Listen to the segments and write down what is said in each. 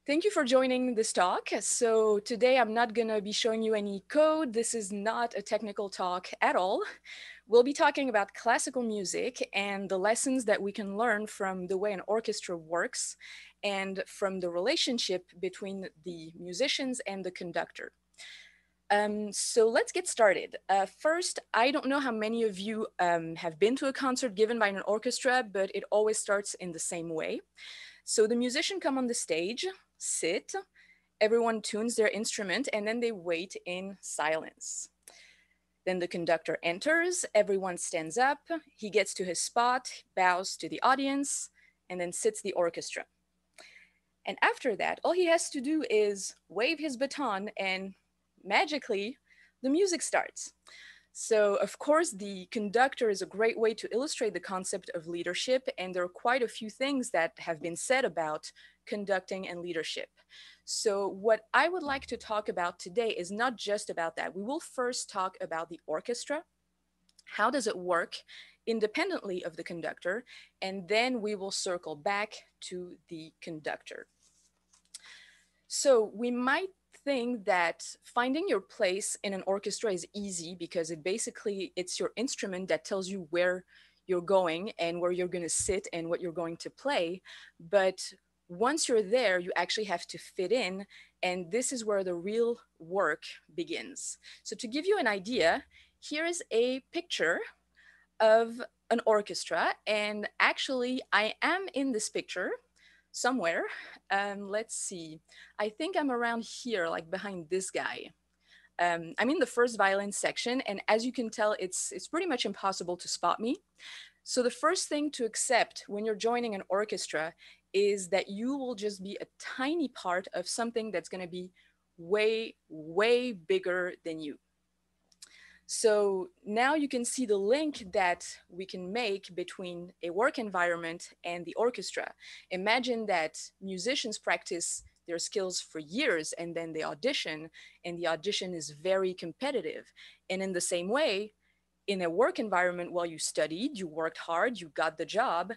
Thank you for joining this talk. So today I'm not going to be showing you any code. This is not a technical talk at all. We'll be talking about classical music and the lessons that we can learn from the way an orchestra works and from the relationship between the musicians and the conductor. So let's get started. First, I don't know how many of you have been to a concert given by an orchestra, but it always starts in the same way. So the musician come on the stage, sit, everyone tunes their instrument, and then they wait in silence. Then the conductor enters, everyone stands up, he gets to his spot, bows to the audience, and then sits the orchestra. And after that, all he has to do is wave his baton, and magically, the music starts. So, of course, the conductor is a great way to illustrate the concept of leadership, and there are quite a few things that have been said about conducting and leadership. So, what I would like to talk about today is not just about that. We will first talk about the orchestra. How does it work independently of the conductor? And then we will circle back to the conductor. So, we might think that finding your place in an orchestra is easy because it's your instrument that tells you where you're going and where you're going to sit and what you're going to play. But once you're there, you actually have to fit in, and this is where the real work begins. So to give you an idea, here is a picture of an orchestra, and actually I am in this picture somewhere. Let's see. I think I'm around here, like behind this guy. I'm in the first violin section, and as you can tell, it's pretty much impossible to spot me. So the first thing to accept when you're joining an orchestra is that you will just be a tiny part of something that's going to be way, way bigger than you. So now you can see the link that we can make between a work environment and the orchestra. Imagine that musicians practice their skills for years and then they audition, and the audition is very competitive. And in the same way, in a work environment, while you studied, you worked hard, you got the job,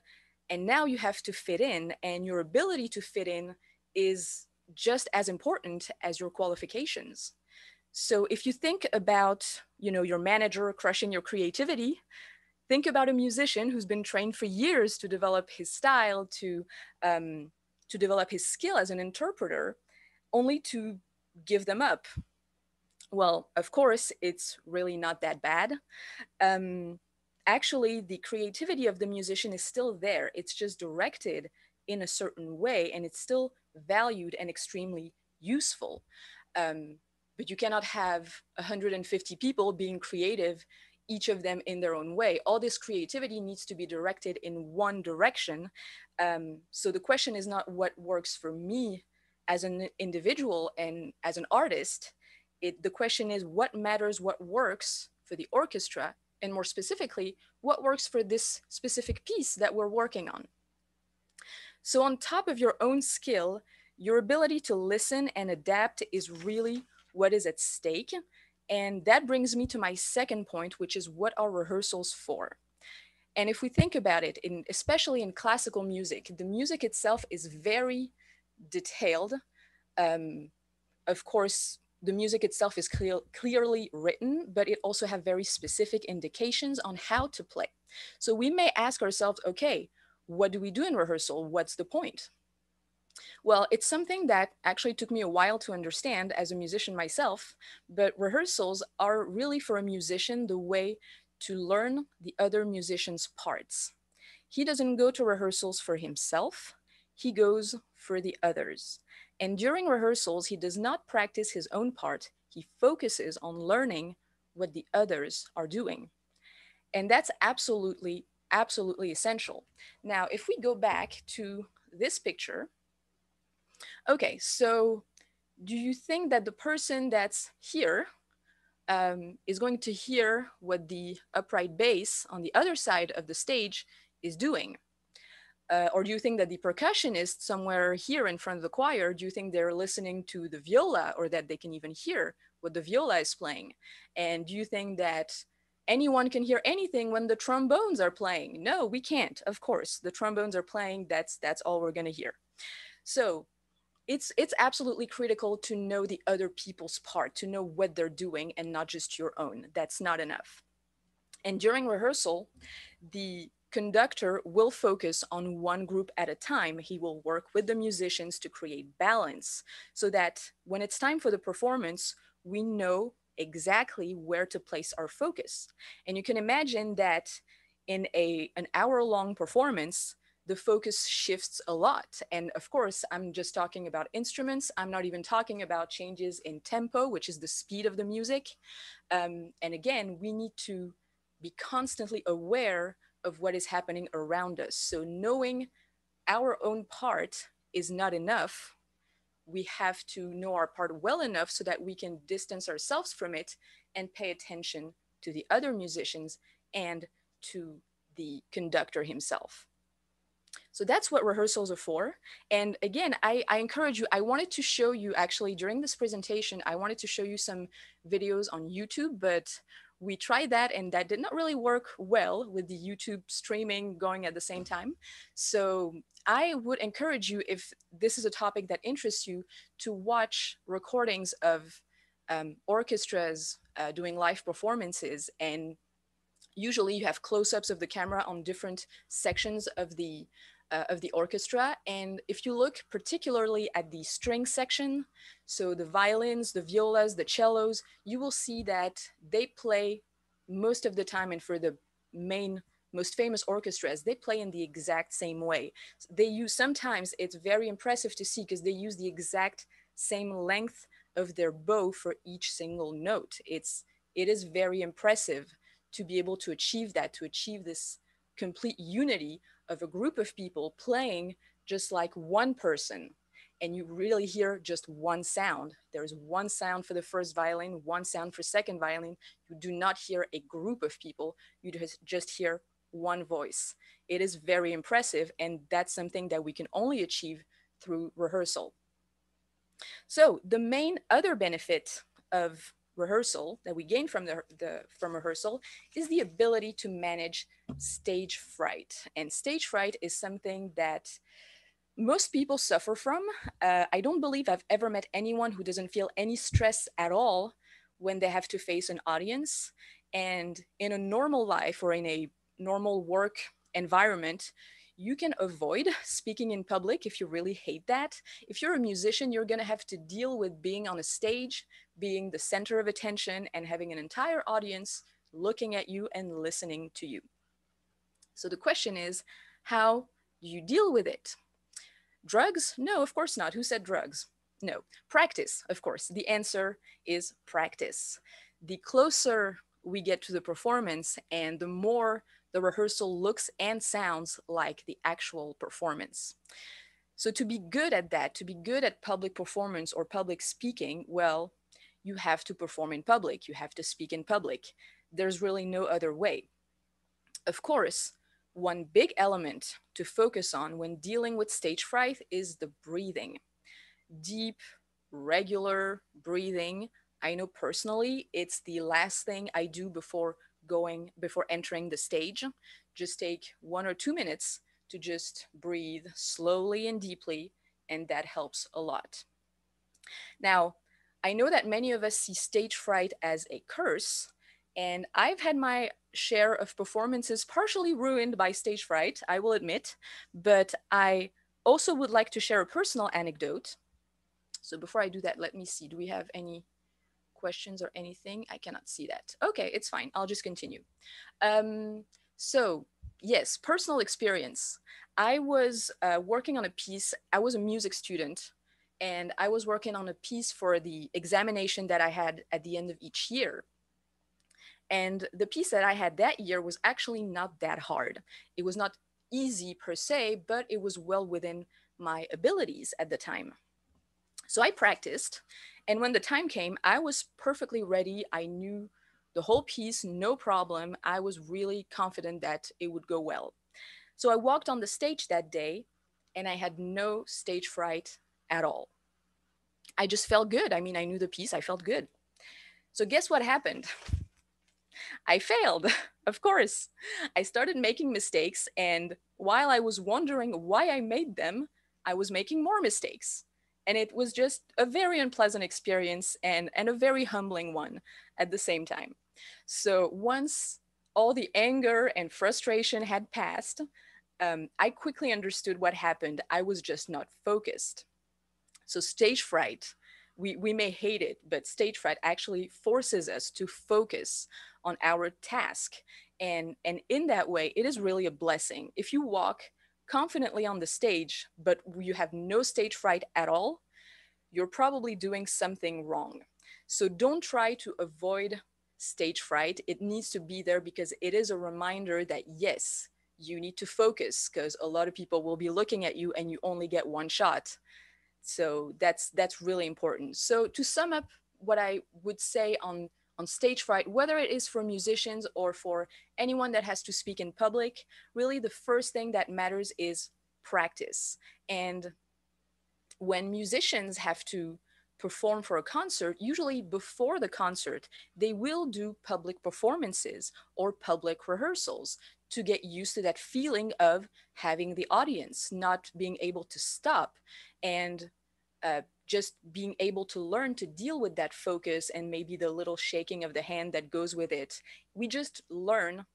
and now you have to fit in, and your ability to fit in is just as important as your qualifications. So if you think about, your manager crushing your creativity, think about a musician who's been trained for years to develop his style, to develop his skill as an interpreter, only to give them up. Well, of course, it's really not that bad. Um, Actually, the creativity of the musician is still there. It's just directed in a certain way, and it's still valued and extremely useful. Um, but you cannot have 150 people being creative, each of them in their own way. All this creativity needs to be directed in one direction. So the question is not what works for me as an individual and as an artist. The question is what matters, what works for the orchestra, and more specifically, what works for this specific piece that we're working on. So, on top of your own skill, your ability to listen and adapt is really what is at stake. And that brings me to my second point, which is what are rehearsals for? And if we think about it, especially in classical music, the music itself is very detailed. Um, of course, the music itself is clearly written, but it also have very specific indications on how to play. So we may ask ourselves, okay, what do we do in rehearsal? What's the point? Well, it's something that actually took me a while to understand as a musician myself, but rehearsals are really for a musician the way to learn the other musician's parts. He doesn't go to rehearsals for himself, he goes for the others. And during rehearsals, he does not practice his own part, he focuses on learning what the others are doing. And that's absolutely, absolutely essential. Now, if we go back to this picture, okay, so do you think that the person that's here is going to hear what the upright bass on the other side of the stage is doing? Or do you think that the percussionist somewhere here in front of the choir, do you think they're listening to the viola or that they can even hear what the viola is playing? And do you think that anyone can hear anything when the trombones are playing? No, we can't. Of course, the trombones are playing. That's all we're going to hear. So It's absolutely critical to know the other people's part, to know what they're doing and not just your own. That's not enough. And during rehearsal, the conductor will focus on one group at a time. He will work with the musicians to create balance so that when it's time for the performance, we know exactly where to place our focus. And you can imagine that in an hour-long performance, the focus shifts a lot. And of course, I'm just talking about instruments. I'm not even talking about changes in tempo, which is the speed of the music. And again, we need to be constantly aware of what is happening around us. So knowing our own part is not enough. We have to know our part well enough so that we can distance ourselves from it and pay attention to the other musicians and to the conductor himself. So that's what rehearsals are for. And again, I encourage you, I wanted to show you actually during this presentation, I wanted to show you some videos on YouTube, but we tried that and that did not really work well with the YouTube streaming going at the same time. So I would encourage you, if this is a topic that interests you, to watch recordings of orchestras doing live performances. And usually you have close-ups of the camera on different sections of the orchestra. And if you look particularly at the string section, so the violins, the violas, the cellos, you will see that they play most of the time, and for the main most famous orchestras, they play in the exact same way. They use, sometimes it's very impressive to see because they use the exact same length of their bow for each single note. It is very impressive to be able to achieve that, to achieve this complete unity of a group of people playing just like one person. And you really hear just one sound. There's one sound for the first violin, one sound for second violin. You do not hear a group of people. You just hear one voice. It is very impressive, and that's something that we can only achieve through rehearsal. So the main other benefit of rehearsal that we gain from from rehearsal is the ability to manage stage fright. And stage fright is something that most people suffer from. I don't believe I've ever met anyone who doesn't feel any stress at all when they have to face an audience. And in a normal life or in a normal work environment, you can avoid speaking in public if you really hate that. If you're a musician, you're going to have to deal with being on a stage, being the center of attention, and having an entire audience looking at you and listening to you. So the question is, how do you deal with it? Drugs? No, of course not. Who said drugs? No. Practice, of course. The answer is practice. The closer we get to the performance and the more the rehearsal looks and sounds like the actual performance. So, to be good at that, to be good at public performance or public speaking, well, you have to perform in public, you have to speak in public. There's really no other way. Of course, one big element to focus on when dealing with stage fright is the breathing. Deep, regular breathing. I know personally it's the last thing I do before entering the stage. Just take 1 or 2 minutes to just breathe slowly and deeply, and that helps a lot. Now, I know that many of us see stage fright as a curse, and I've had my share of performances partially ruined by stage fright, I will admit, but I also would like to share a personal anecdote. So before I do that, let me see. Do we have any questions or anything? I cannot see that. Okay, it's fine. I'll just continue. Um, so, yes, personal experience. I was working on a piece, I was a music student, and I was working on a piece for the examination that I had at the end of each year. And the piece that I had that year was actually not that hard. It was not easy per se, but it was well within my abilities at the time. So I practiced, and when the time came, I was perfectly ready. I knew the whole piece, no problem. I was really confident that it would go well. So I walked on the stage that day, and I had no stage fright at all. I just felt good. I mean, I knew the piece, I felt good. So guess what happened? I failed, of course. I started making mistakes, and while I was wondering why I made them, I was making more mistakes. And it was just a very unpleasant experience and a very humbling one at the same time. So once all the anger and frustration had passed, I quickly understood what happened. I was just not focused. So stage fright, we may hate it, but stage fright actually forces us to focus on our task. And in that way, it is really a blessing. If you walk confidently on the stage, but you have no stage fright at all, you're probably doing something wrong. So don't try to avoid stage fright. It needs to be there because it is a reminder that yes, you need to focus because a lot of people will be looking at you and you only get one shot. So that's really important. So to sum up what I would say on stage fright, whether it is for musicians or for anyone that has to speak in public, really the first thing that matters is practice. And when musicians have to perform for a concert, usually before the concert, they will do public performances or public rehearsals to get used to that feeling of having the audience, not being able to stop, and just being able to learn to deal with that focus and maybe the little shaking of the hand that goes with it. We just learn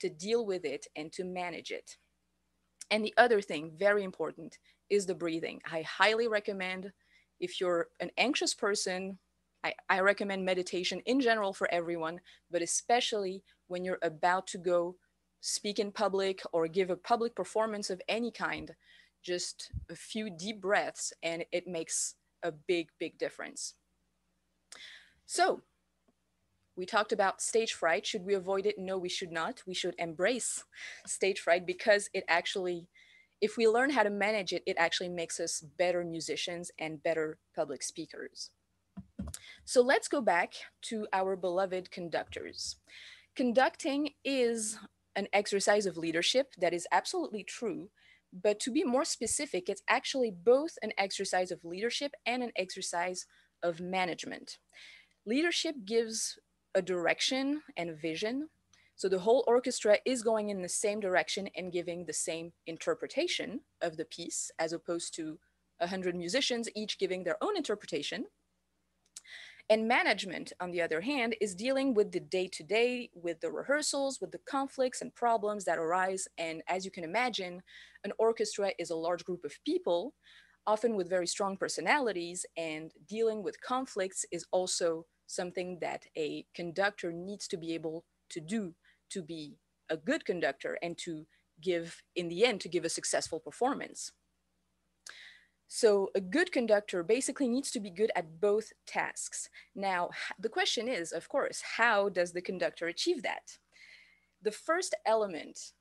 to deal with it and to manage it. And the other thing, very important, is the breathing. I highly recommend, if you're an anxious person, I recommend meditation in general for everyone, but especially when you're about to go speak in public or give a public performance of any kind, just a few deep breaths and it makes a big, big difference. So, we talked about stage fright. Should we avoid it? No, we should not. We should embrace stage fright because it actually, if we learn how to manage it, it actually makes us better musicians and better public speakers. So let's go back to our beloved conductors. Conducting is an exercise of leadership. That is absolutely true. But to be more specific, it's actually both an exercise of leadership and an exercise of management. Leadership gives a direction and a vision. So the whole orchestra is going in the same direction and giving the same interpretation of the piece, as opposed to 100 musicians each giving their own interpretation. And management, on the other hand, is dealing with the day to day, with the rehearsals, with the conflicts and problems that arise. And as you can imagine, an orchestra is a large group of people, often with very strong personalities, and dealing with conflicts is also something that a conductor needs to be able to do to be a good conductor and to give, in the end, to give a successful performance. So a good conductor basically needs to be good at both tasks. Now, the question is, of course, how does the conductor achieve that? The first element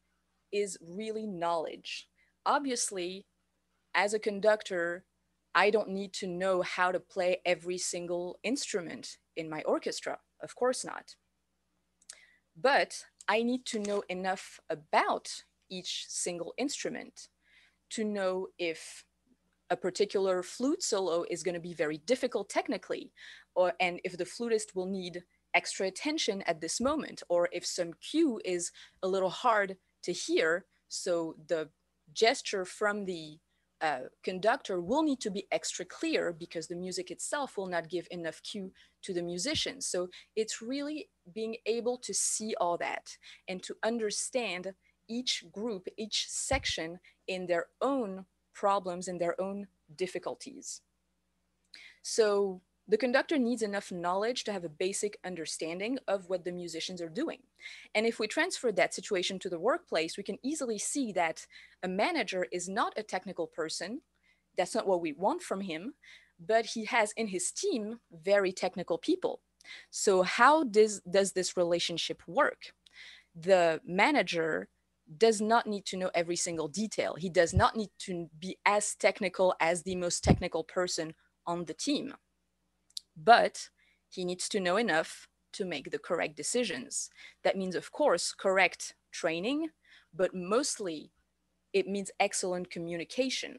is really knowledge. Obviously, as a conductor, I don't need to know how to play every single instrument in my orchestra. Of course not. But I need to know enough about each single instrument to know if a particular flute solo is going to be very difficult technically, or and if the flutist will need extra attention at this moment, or if some cue is a little hard to hear, so the gesture from the conductor will need to be extra clear because the music itself will not give enough cue to the musician. So it's really being able to see all that and to understand each group, each section in their own problems and their own difficulties. So the conductor needs enough knowledge to have a basic understanding of what the musicians are doing. And if we transfer that situation to the workplace, we can easily see that a manager is not a technical person. That's not what we want from him, but he has in his team very technical people. So how does this relationship work? The manager does not need to know every single detail. He does not need to be as technical as the most technical person on the team, but he needs to know enough to make the correct decisions. That means, of course, correct training, but mostly it means excellent communication.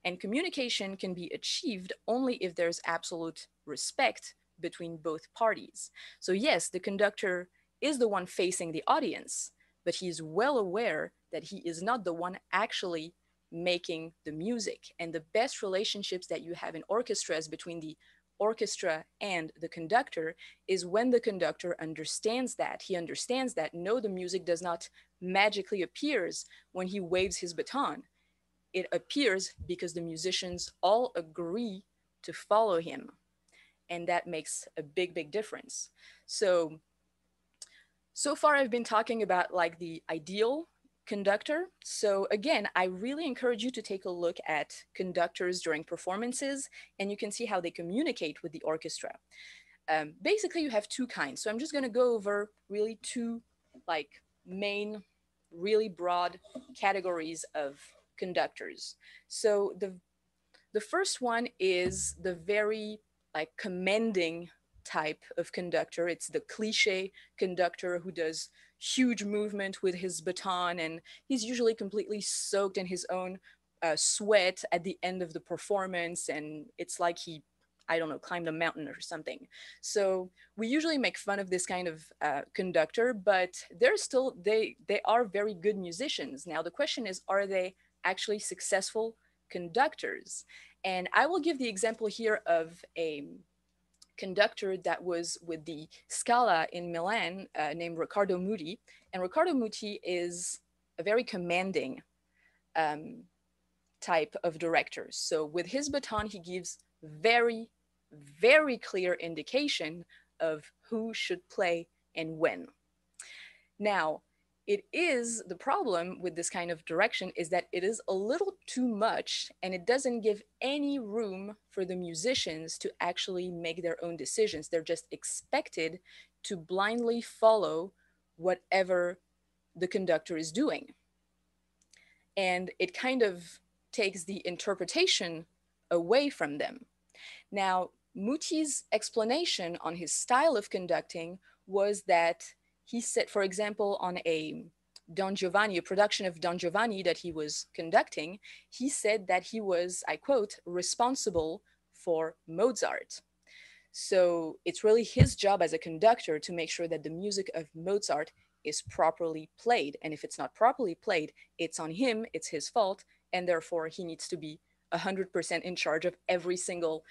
And communication can be achieved only if there's absolute respect between both parties. So, yes, the conductor is the one facing the audience, but he's well aware that he is not the one actually making the music. And the best relationships that you have in orchestras between the orchestra and the conductor is when the conductor understands that. He understands that no, the music does not magically appears when he waves his baton. It appears because the musicians all agree to follow him. And that makes a big, big difference. So far I've been talking about like the ideal conductor. So again, I really encourage you to take a look at conductors during performances, and you can see how they communicate with the orchestra. Basically, you have two kinds. So I'm just going to go over really two like main, really broad categories of conductors. So the first one is the very like commending type of conductor. It's the cliche conductor who does huge movement with his baton, and he's usually completely soaked in his own sweat at the end of the performance, and it's like he, I don't know, climbed a mountain or something. So we usually make fun of this kind of conductor, but they are very good musicians. Now the question is, are they actually successful conductors? And I will give the example here of a conductor that was with the Scala in Milan named Riccardo Muti. And Riccardo Muti is a very commanding um, type of director. So with his baton, he gives very, very clear indication of who should play and when. Now, it is the problem with this kind of direction is that it is a little too much and it doesn't give any room for the musicians to actually make their own decisions. They're just expected to blindly follow whatever the conductor is doing. And it kind of takes the interpretation away from them. Now, Muti's explanation on his style of conducting was that he said, for example, on a Don Giovanni, a production of Don Giovanni that he was conducting, he said that he was, I quote, responsible for Mozart. So it's really his job as a conductor to make sure that the music of Mozart is properly played. And if it's not properly played, it's on him, it's his fault, and therefore he needs to be 100% in charge of every single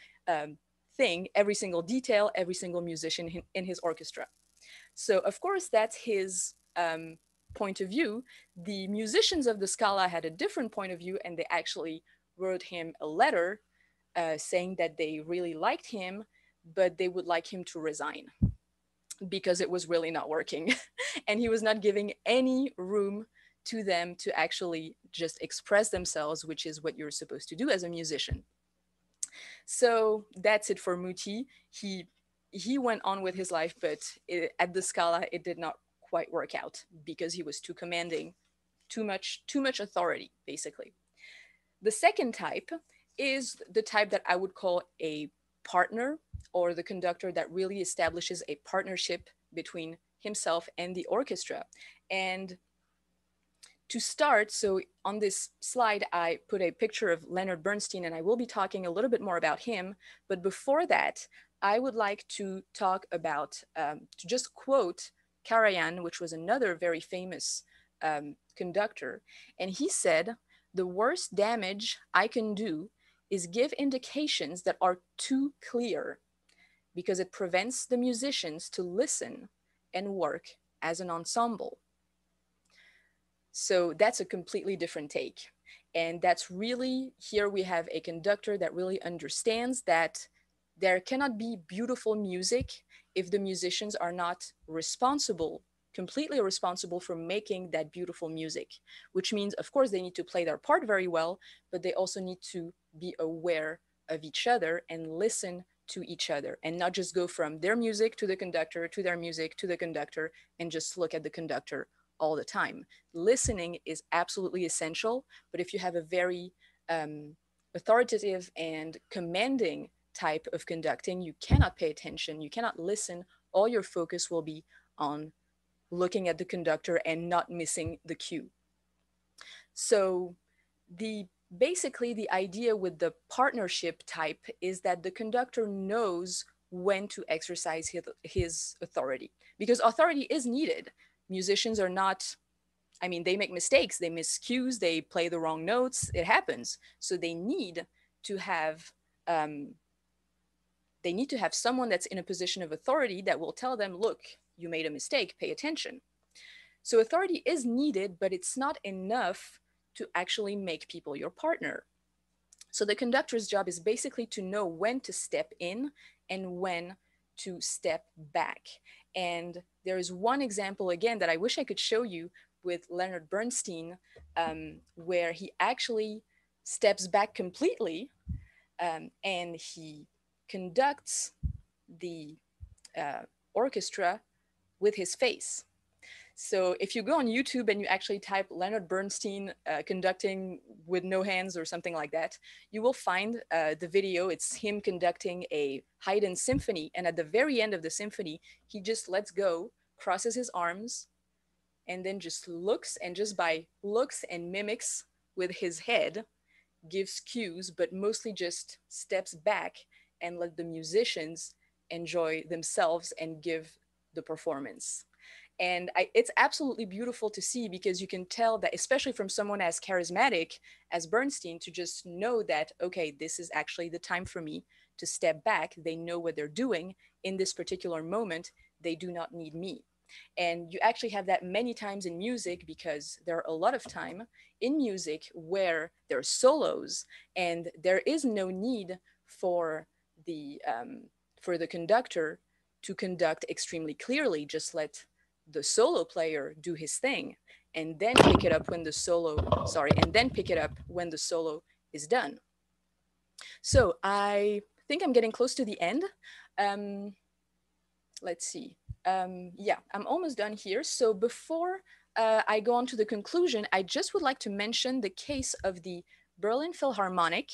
thing, every single detail, every single musician in his orchestra. So, of course, that's his point of view. The musicians of the Scala had a different point of view, and they actually wrote him a letter saying that they really liked him, but they would like him to resign because it was really not working. And he was not giving any room to them to actually just express themselves, which is what you're supposed to do as a musician. So that's it for Muti. He went on with his life, but at the Scala, it did not quite work out because he was too commanding, too much authority, basically. The second type is the type that I would call a partner, or the conductor that really establishes a partnership between himself and the orchestra. And to start, so on this slide, I put a picture of Leonard Bernstein, and I will be talking a little bit more about him. But before that, I would like to talk about, to just quote Karajan, which was another very famous conductor. And he said, "The worst damage I can do is give indications that are too clear because it prevents the musicians to listen and work as an ensemble." So that's a completely different take. And that's really, here we have a conductor that really understands that there cannot be beautiful music if the musicians are not responsible, completely responsible for making that beautiful music, which means, of course, they need to play their part very well, but they also need to be aware of each other and listen to each other and not just go from their music to the conductor, to their music to the conductor, and just look at the conductor all the time. Listening is absolutely essential, but if you have a very authoritative and commanding type of conducting, you cannot pay attention, you cannot listen. All your focus will be on looking at the conductor and not missing the cue. So the basically the idea with the partnership type is that the conductor knows when to exercise his authority, because authority is needed. Musicians are not, I mean, they make mistakes, they miss cues, they play the wrong notes, it happens. So to have um, they need to have someone that's in a position of authority that will tell them, look, you made a mistake, pay attention. So authority is needed, but it's not enough to actually make people your partner. So the conductor's job is basically to know when to step in and when to step back. And there is one example again that I wish I could show you with Leonard Bernstein, where he actually steps back completely, and he conducts the uh, orchestra with his face. So if you go on YouTube and you actually type Leonard Bernstein conducting with no hands or something like that, you will find the video. It's him conducting a Haydn symphony. And at the very end of the symphony, he just lets go, crosses his arms, and then just looks, and just by looks and mimics with his head, gives cues, but mostly just steps back and let the musicians enjoy themselves and give the performance. And it's absolutely beautiful to see, because you can tell that, especially from someone as charismatic as Bernstein, to just know that, okay, this is actually the time for me to step back. They know what they're doing in this particular moment. They do not need me. And you actually have that many times in music, because there are a lot of time in music where there are solos and there is no need for the conductor to conduct extremely clearly. Just let the solo player do his thing, and then pick it up when the solo and then pick it up when the solo is done. So I think I'm getting close to the end. um, let's see. Yeah, I'm almost done here. So before I go on to the conclusion, I just would like to mention the case of the Berlin Philharmonic,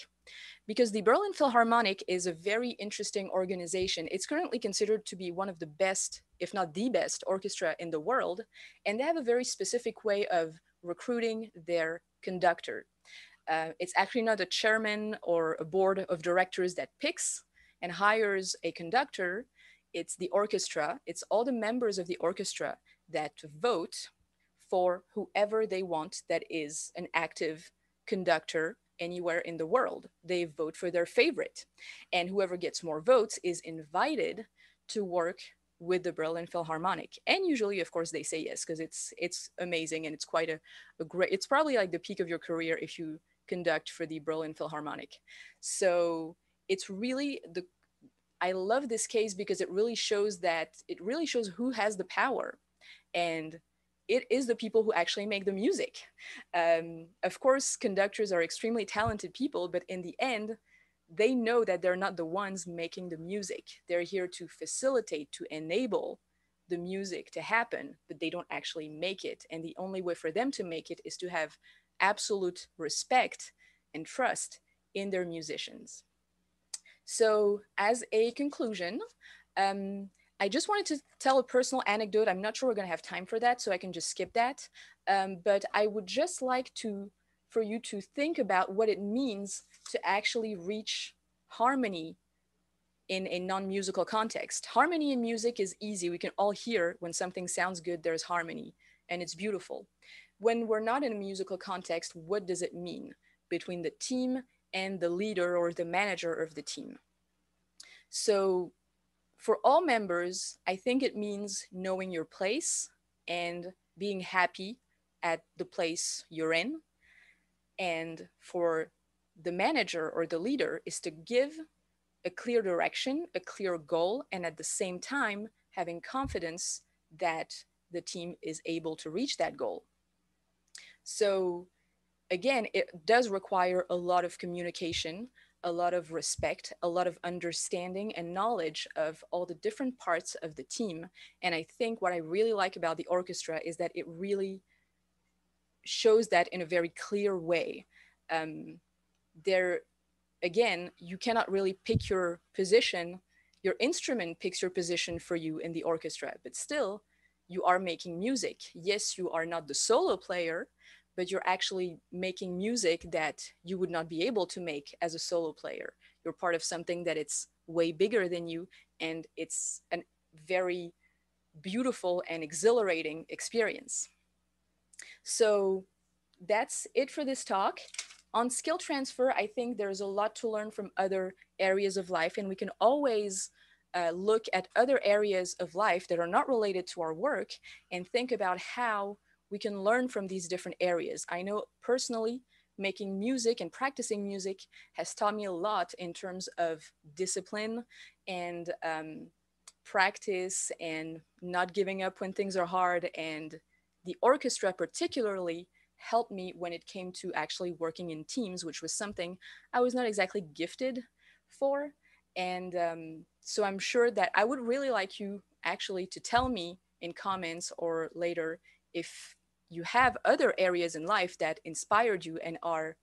because the Berlin Philharmonic is a very interesting organization. It's currently considered to be one of the best, if not the best, orchestra in the world. And they have a very specific way of recruiting their conductor. It's actually not a chairman or a board of directors that picks and hires a conductor. It's the orchestra. It's all the members of the orchestra that vote for whoever they want that is an active conductor anywhere in the world. They vote for their favorite. And whoever gets more votes is invited to work with the Berlin Philharmonic. And usually, of course, they say yes, because it's amazing, and it's quite a great, it's probably like the peak of your career if you conduct for the Berlin Philharmonic. So it's really the I love this case, because it really shows who has the power, and it is the people who actually make the music. Of course, conductors are extremely talented people, but in the end, they know that they're not the ones making the music. They're here to facilitate, to enable the music to happen, but they don't actually make it. And the only way for them to make it is to have absolute respect and trust in their musicians. So, as a conclusion, um, I just wanted to tell a personal anecdote. I'm not sure we're going to have time for that, so I can just skip that. But I would just like for you to think about what it means to actually reach harmony in a non-musical context. Harmony in music is easy. We can all hear when something sounds good, there's harmony, and it's beautiful. When we're not in a musical context, what does it mean between the team and the leader or the manager of the team? So for all members, I think it means knowing your place and being happy at the place you're in. And for the manager or the leader is to give a clear direction, a clear goal, and at the same time, having confidence that the team is able to reach that goal. So again, it does require a lot of communication, a lot of respect, a lot of understanding and knowledge of all the different parts of the team. And I think what I really like about the orchestra is that it really shows that in a very clear way. There, again, you cannot really pick your position. Your instrument picks your position for you in the orchestra, but still, you are making music. Yes, you are not the solo player, but you're actually making music that you would not be able to make as a solo player. You're part of something that it's way bigger than you, and it's a very beautiful and exhilarating experience. So that's it for this talk. On skill transfer, I think there's a lot to learn from other areas of life, and we can always look at other areas of life that are not related to our work and think about how we can learn from these different areas. I know personally, making music and practicing music has taught me a lot in terms of discipline and practice and not giving up when things are hard. And the orchestra, particularly, helped me when it came to actually working in teams, which was something I was not exactly gifted for. And so I'm sure that I would really like you actually to tell me in comments or later if you have other areas in life that inspired you and are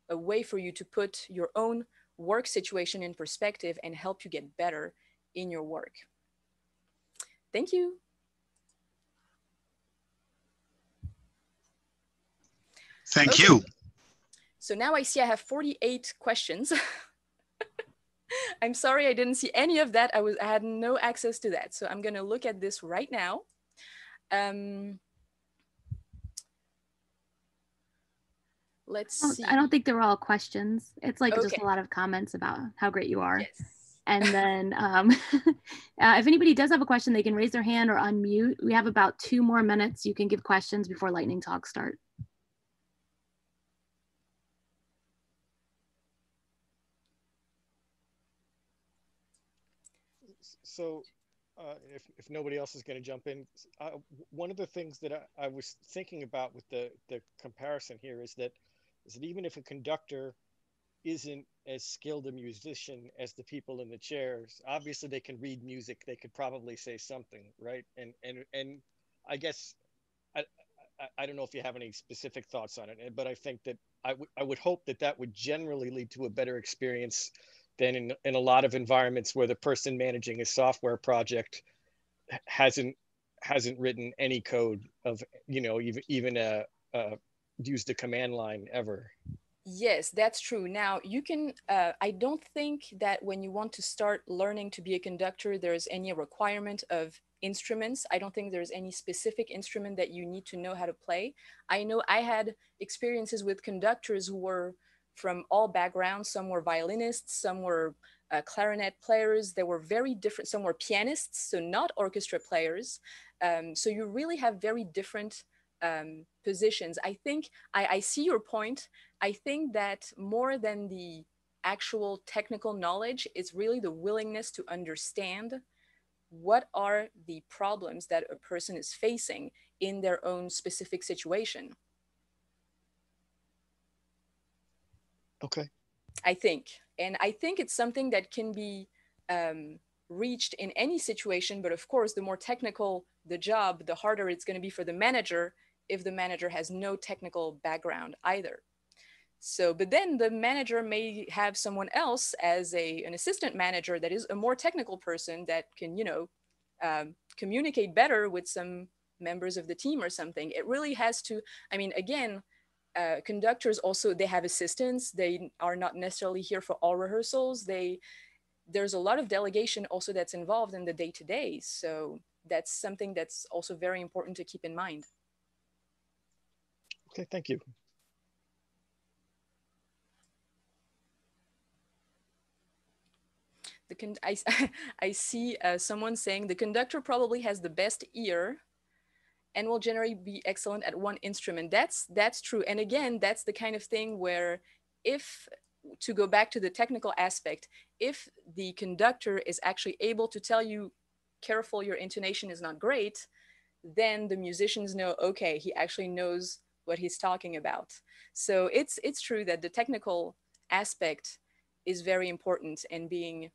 a way for you to put your own work situation in perspective and help you get better in your work. Thank you. Thank Okay, you. so now I see I have 48 questions. I'm sorry I didn't see any of that. I had no access to that. So I'm going to look at this right now. Um let's I see. don't think they were all questions. It's like just a Okay. lot of comments about how great you are. Yes. And then if anybody does have a question, they can raise their hand or unmute. We have about 2 more minutes. You can give questions before lightning talks start. So, if nobody else is going to jump in, one of the things that I was thinking about with the comparison here is that even if a conductor isn't as skilled a musician as the people in the chairs, obviously they can read music. They could probably say something, right? And I guess I don't know if you have any specific thoughts on it, but I think that I would hope that that would generally lead to a better experience than in a lot of environments where the person managing a software project hasn't hasn't written any code of, even used a command line ever. Yes, that's true. Now, you can, I don't think that when you want to start learning to be a conductor, there's any requirement of instruments. I don't think there's any specific instrument that you need to know how to play. I know I had experiences with conductors who were from all backgrounds. Some were violinists, some were clarinet players. They were very different. Some were pianists, so not orchestra players. So you really have very different positions. I think I see your point. I think that more than the actual technical knowledge, it's really the willingness to understand what are the problems that a person is facing in their own specific situation. Okay. I think. And I think it's something that can be reached in any situation. But of course, the more technical the job, the harder it's going to be for the manager if the manager has no technical background either. So, but then the manager may have someone else as an assistant manager that is a more technical person that can, communicate better with some members of the team or something. It really has to, I mean, again, conductors also, they have assistants. They are not necessarily here for all rehearsals. There's a lot of delegation also that's involved in the day to day. So that's something that's also very important to keep in mind. Okay. Thank you. I, I see someone saying the conductor probably has the best ear and will generally be excellent at one instrument. That's true. And again, that's the kind of thing where, if to go back to the technical aspect, if the conductor is actually able to tell you, careful, your intonation is not great, then the musicians know, okay, he actually knows what he's talking about. So it's true that the technical aspect is very important, and being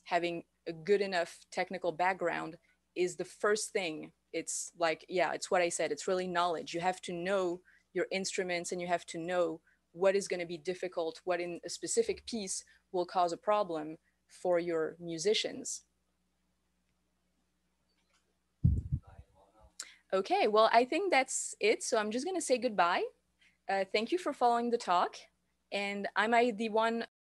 having a good enough technical background is the first thing. It's like, yeah, it's what I said. It's really knowledge. You have to know your instruments, and you have to know what is going to be difficult, what in a specific piece will cause a problem for your musicians. Okay, well, I think that's it. So I'm just going to say goodbye. Thank you for following the talk. And am I the one